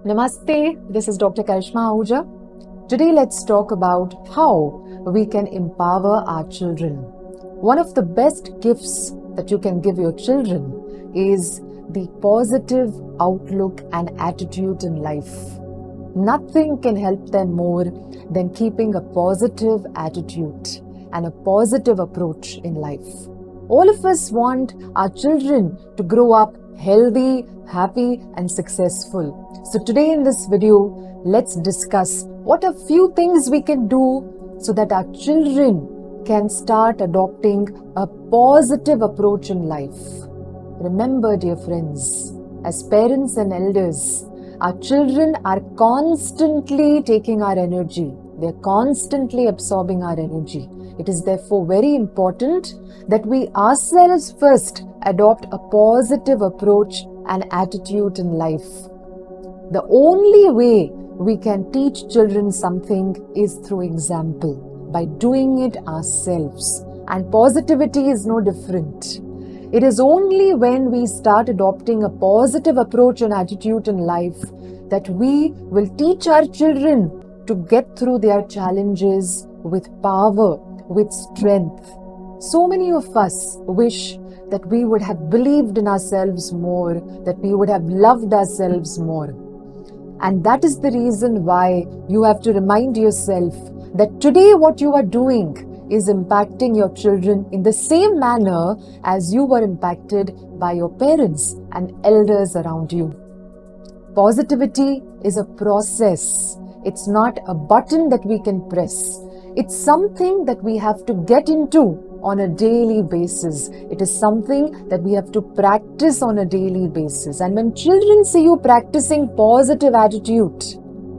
Namaste, this is Dr. Karishma Ahuja. Today let's talk about how we can empower our children. One of the best gifts that you can give your children is the positive outlook and attitude in life. Nothing can help them more than keeping a positive attitude and a positive approach in life. All of us want our children to grow up healthy, happy, and successful. So today in this video, let's discuss what are few things we can do so that our children can start adopting a positive approach in life. Remember, dear friends, as parents and elders, our children are constantly taking our energy. They're constantly absorbing our energy. It is therefore very important that we ourselves first adopt a positive approach and attitude in life. The only way we can teach children something is through example, by doing it ourselves. And positivity is no different. It is only when we start adopting a positive approach and attitude in life that we will teach our children to get through their challenges with power, with strength. So many of us wish that we would have believed in ourselves more, that we would have loved ourselves more. And that is the reason why you have to remind yourself that today what you are doing is impacting your children in the same manner as you were impacted by your parents and elders around you. Positivity is a process. It's not a button that we can press. It's something that we have to get into on a daily basis. It is something that we have to practice on a daily basis. And when children see you practicing positive attitude,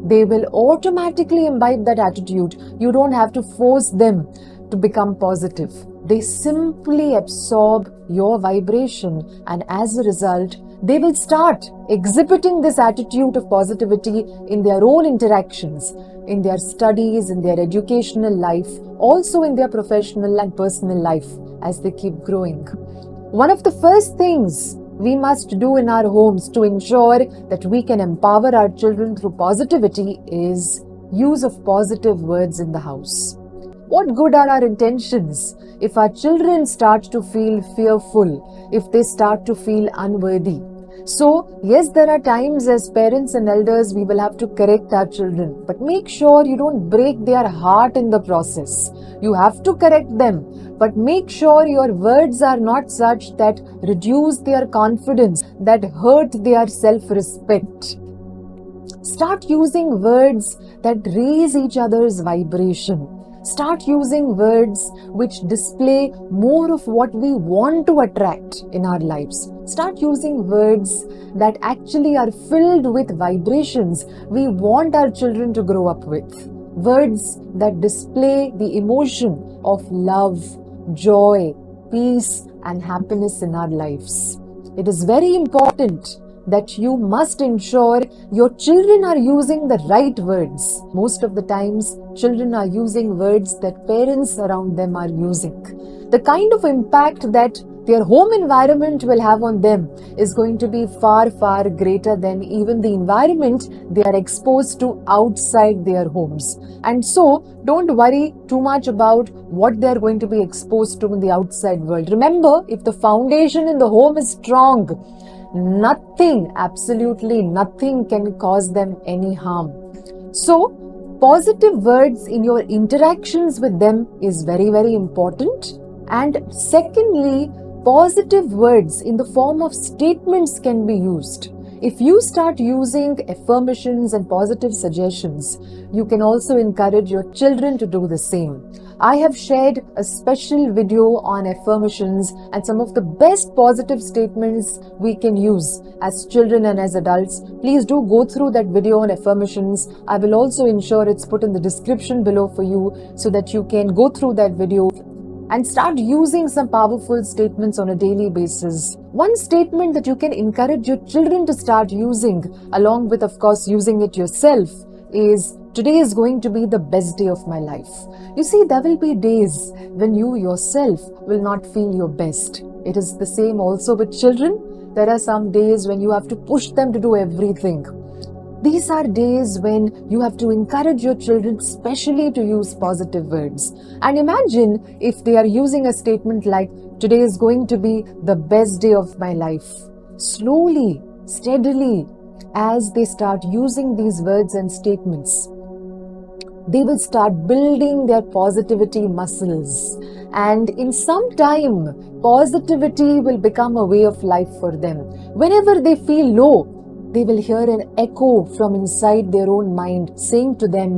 they will automatically imbibe that attitude. You don't have to force them to become positive. They simply absorb your vibration, and as a result, they will start exhibiting this attitude of positivity in their own interactions, in their studies, in their educational life, also in their professional and personal life as they keep growing. One of the first things we must do in our homes to ensure that we can empower our children through positivity is use of positive words in the house. What good are our intentions if our children start to feel fearful, if they start to feel unworthy? So, yes, there are times as parents and elders we will have to correct our children, but make sure you don't break their heart in the process. You have to correct them, but make sure your words are not such that reduce their confidence, that hurt their self-respect. Start using words that raise each other's vibration. Start using words which display more of what we want to attract in our lives. Start using words that actually are filled with vibrations we want our children to grow up with. Words that display the emotion of love, joy, peace, and happiness in our lives. It is very important that you must ensure your children are using the right words. Most of the times, children are using words that parents around them are using. The kind of impact that their home environment will have on them is going to be far, far greater than even the environment they are exposed to outside their homes. And so, don't worry too much about what they are going to be exposed to in the outside world. Remember, if the foundation in the home is strong, nothing, absolutely nothing can cause them any harm. So, positive words in your interactions with them is very, very important. And secondly, positive words in the form of statements can be used. If you start using affirmations and positive suggestions, you can also encourage your children to do the same. I have shared a special video on affirmations and some of the best positive statements we can use as children and as adults. Please do go through that video on affirmations. I will also ensure it's put in the description below for you so that you can go through that video and start using some powerful statements on a daily basis. One statement that you can encourage your children to start using, along with, of course, using it yourself, is today is going to be the best day of my life. You see, there will be days when you yourself will not feel your best. It is the same also with children. There are some days when you have to push them to do everything. These are days when you have to encourage your children, especially to use positive words. And imagine if they are using a statement like, "Today is going to be the best day of my life." Slowly, steadily, as they start using these words and statements, they will start building their positivity muscles. And in some time, positivity will become a way of life for them. Whenever they feel low, they will hear an echo from inside their own mind saying to them,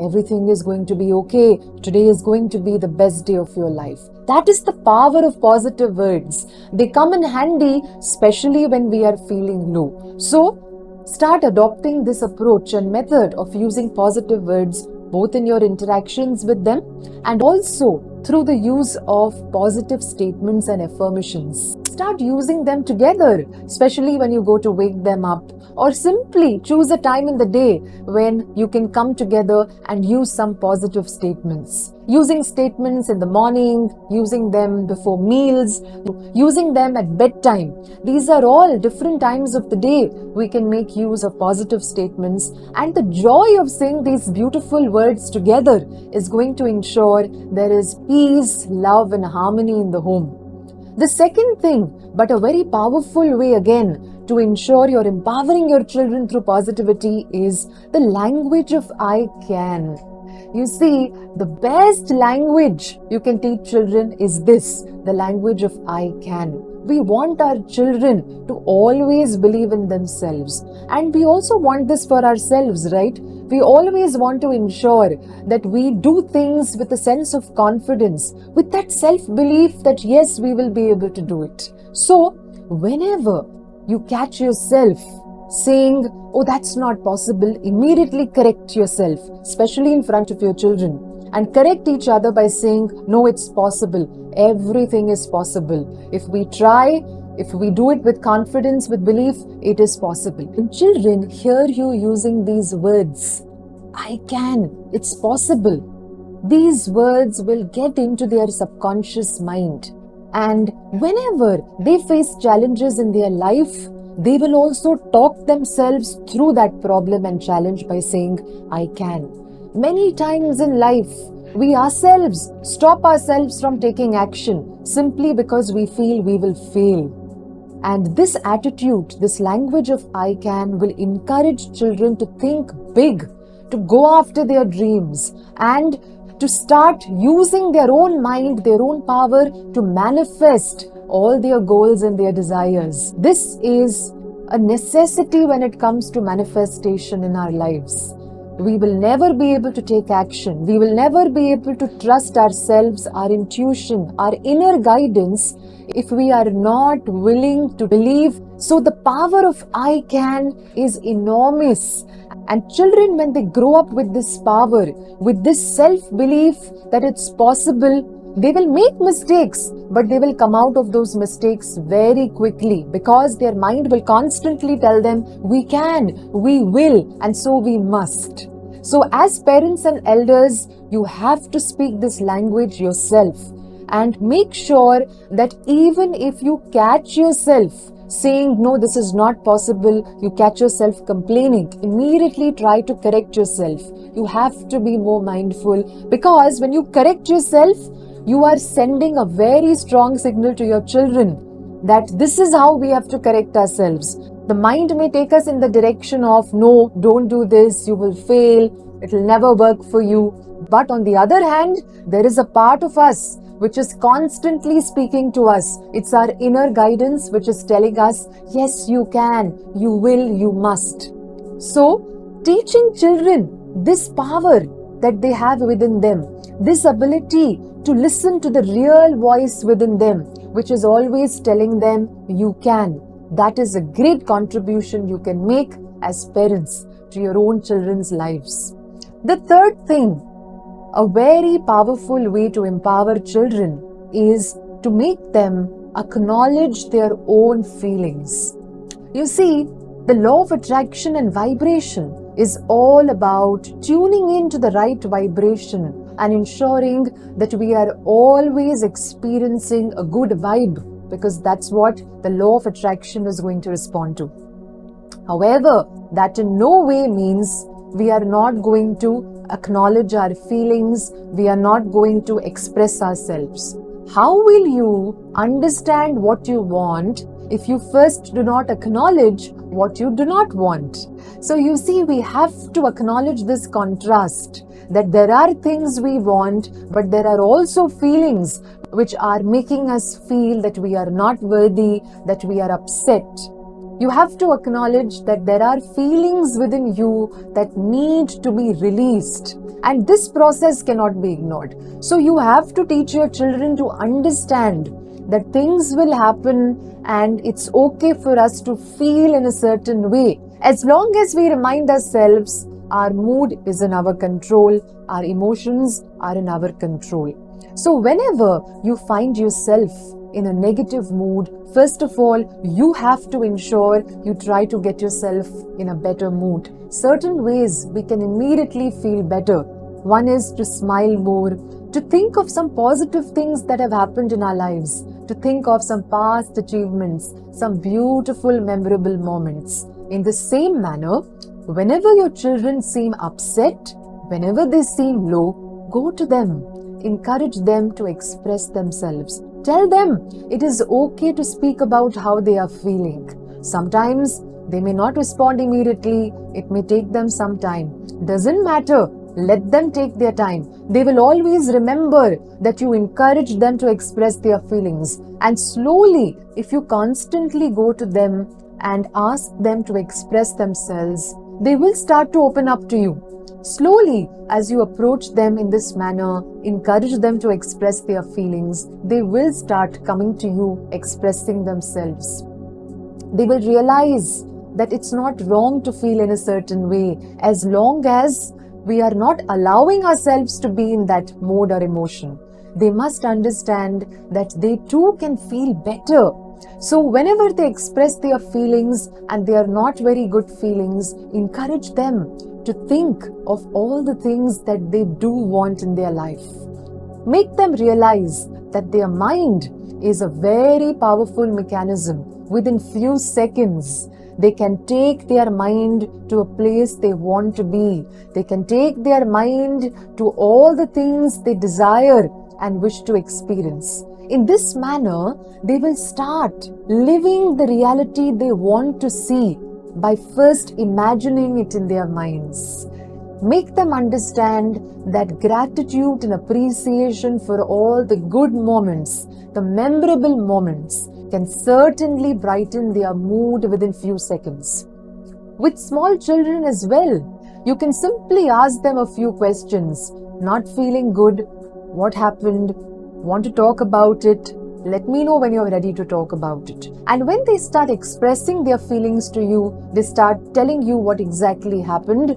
"Everything is going to be okay. Today is going to be the best day of your life." That is the power of positive words. They come in handy, especially when we are feeling low. So, start adopting this approach and method of using positive words both in your interactions with them and also through the use of positive statements and affirmations. Start using them together, especially when you go to wake them up, or simply choose a time in the day when you can come together and use some positive statements. Using statements in the morning, using them before meals, using them at bedtime. These are all different times of the day we can make use of positive statements, and the joy of saying these beautiful words together is going to ensure there is peace, love, and harmony in the home. The second thing, but a very powerful way again to ensure you're empowering your children through positivity, is the language of "I can." You see, the best language you can teach children is this, the language of "I can." We want our children to always believe in themselves. And we also want this for ourselves, right? We always want to ensure that we do things with a sense of confidence, with that self-belief that yes, we will be able to do it. So, whenever you catch yourself saying, "Oh, that's not possible," immediately correct yourself, especially in front of your children. And correct each other by saying, "No, it's possible. Everything is possible. If we try, if we do it with confidence, with belief, it is possible." When children hear you using these words, "I can," "it's possible," these words will get into their subconscious mind. And whenever they face challenges in their life, they will also talk themselves through that problem and challenge by saying, "I can." Many times in life, we ourselves stop ourselves from taking action simply because we feel we will fail. And this attitude, this language of "I can," will encourage children to think big, to go after their dreams, and to start using their own mind, their own power to manifest all their goals and their desires. This is a necessity when it comes to manifestation in our lives. We will never be able to take action. We will never be able to trust ourselves, our intuition, our inner guidance if we are not willing to believe. So the power of "I can" is enormous. And children, when they grow up with this power, with this self-belief that it's possible, they will make mistakes, but they will come out of those mistakes very quickly because their mind will constantly tell them, "We can, we will, and so we must." So as parents and elders, you have to speak this language yourself and make sure that even if you catch yourself saying, "No, this is not possible," you catch yourself complaining, immediately try to correct yourself. You have to be more mindful, because when you correct yourself, you are sending a very strong signal to your children that this is how we have to correct ourselves. The mind may take us in the direction of, "No, don't do this, you will fail, it will never work for you." But on the other hand, there is a part of us which is constantly speaking to us. It's our inner guidance which is telling us, "Yes, you can, you will, you must." So, teaching children this power that they have within them, this ability to listen to the real voice within them, which is always telling them, "You can," that is a great contribution you can make as parents to your own children's lives. The third thing, a very powerful way to empower children, is to make them acknowledge their own feelings. You see, the law of attraction and vibration is all about tuning into the right vibration and ensuring that we are always experiencing a good vibe because that's what the law of attraction is going to respond to. However, that in no way means we are not going to acknowledge our feelings, we are not going to express ourselves. How will you understand what you want if you first do not acknowledge what you do not want? So you see, we have to acknowledge this contrast, that there are things we want, but there are also feelings which are making us feel that we are not worthy, that we are upset. You have to acknowledge that there are feelings within you that need to be released, and this process cannot be ignored. So you have to teach your children to understand that things will happen and it's okay for us to feel in a certain way. As long as we remind ourselves our mood is in our control, our emotions are in our control. So whenever you find yourself in a negative mood, first of all, you have to ensure you try to get yourself in a better mood. Certain ways we can immediately feel better. One is to smile more, to think of some positive things that have happened in our lives, to think of some past achievements, some beautiful, memorable moments. In the same manner, whenever your children seem upset, whenever they seem low, go to them. Encourage them to express themselves. Tell them it is okay to speak about how they are feeling. Sometimes they may not respond immediately. It may take them some time. Doesn't matter. Let them take their time. They will always remember that you encourage them to express their feelings. And slowly, if you constantly go to them and ask them to express themselves, they will start to open up to you. Slowly, as you approach them in this manner, encourage them to express their feelings, they will start coming to you, expressing themselves. They will realize that it's not wrong to feel in a certain way, as long as we are not allowing ourselves to be in that mode or emotion. They must understand that they too can feel better. So whenever they express their feelings and they are not very good feelings, encourage them to think of all the things that they do want in their life. Make them realize that their mind is a very powerful mechanism. Within few seconds, they can take their mind to a place they want to be. They can take their mind to all the things they desire and wish to experience. In this manner, they will start living the reality they want to see by first imagining it in their minds. Make them understand that gratitude and appreciation for all the good moments, the memorable moments, can certainly brighten their mood within few seconds. With small children as well, you can simply ask them a few questions. Not feeling good? What happened? Want to talk about it? Let me know when you're ready to talk about it. And when they start expressing their feelings to you, they start telling you what exactly happened,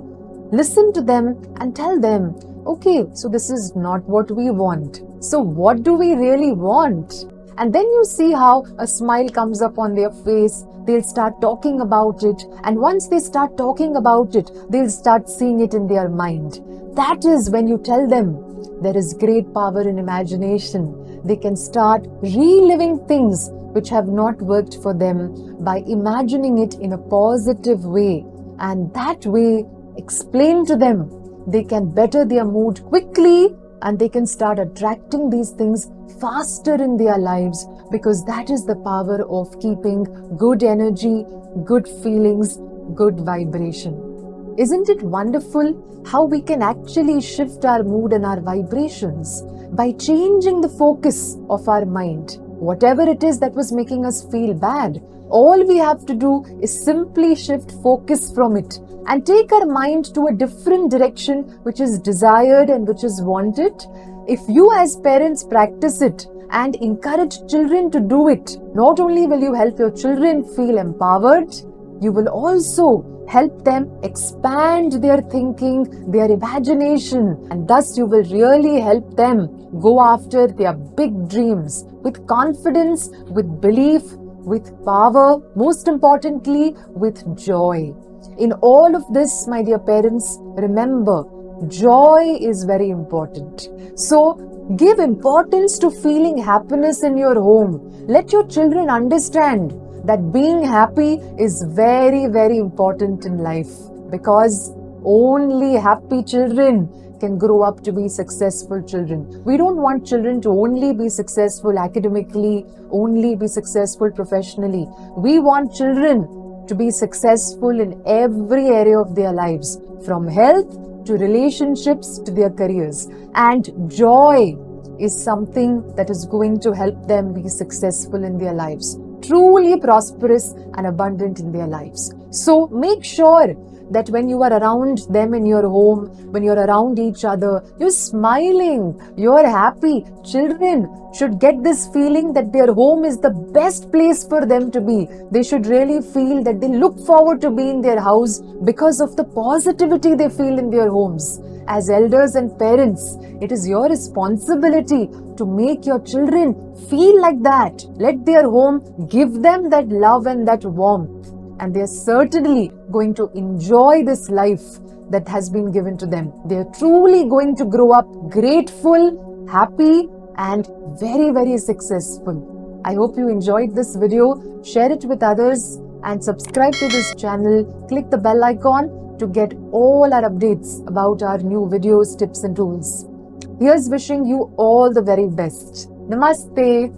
listen to them and tell them, okay, so this is not what we want. So what do we really want? And then you see how a smile comes up on their face. They'll start talking about it. And once they start talking about it, they'll start seeing it in their mind. That is when you tell them there is great power in imagination. They can start reliving things which have not worked for them by imagining it in a positive way. And that way, explain to them. They can better their mood quickly and they can start attracting these things faster in their lives, because that is the power of keeping good energy, good feelings, good vibration. Isn't it wonderful how we can actually shift our mood and our vibrations by changing the focus of our mind? Whatever it is that was making us feel bad, all we have to do is simply shift focus from it and take our mind to a different direction which is desired and which is wanted. If you as parents practice it and encourage children to do it, not only will you help your children feel empowered, you will also help them expand their thinking, their imagination, and thus you will really help them go after their big dreams with confidence, with belief, with power, most importantly, with joy. In all of this, my dear parents, remember, joy is very important. So, Give importance to feeling happiness in your home. Let your children understand that being happy is very, very important in life, because only happy children can grow up to be successful children. We don't want children to only be successful academically, only be successful professionally. We want children to be successful in every area of their lives, from health to relationships to their careers. And joy is something that is going to help them be successful in their lives, truly prosperous and abundant in their lives. So make sure that when you are around them in your home, when you're around each other, you're smiling, you're happy. Children should get this feeling that their home is the best place for them to be. They should really feel that they look forward to being in their house because of the positivity they feel in their homes. As elders and parents, it is your responsibility to make your children feel like that. Let their home give them that love and that warmth, and they're certainly going to enjoy this life that has been given to them. They're truly going to grow up grateful, happy, and very, very successful. I hope you enjoyed this video. Share it with others and subscribe to this channel. Click the bell icon to get all our updates about our new videos, tips and tools. Here's wishing you all the very best. Namaste.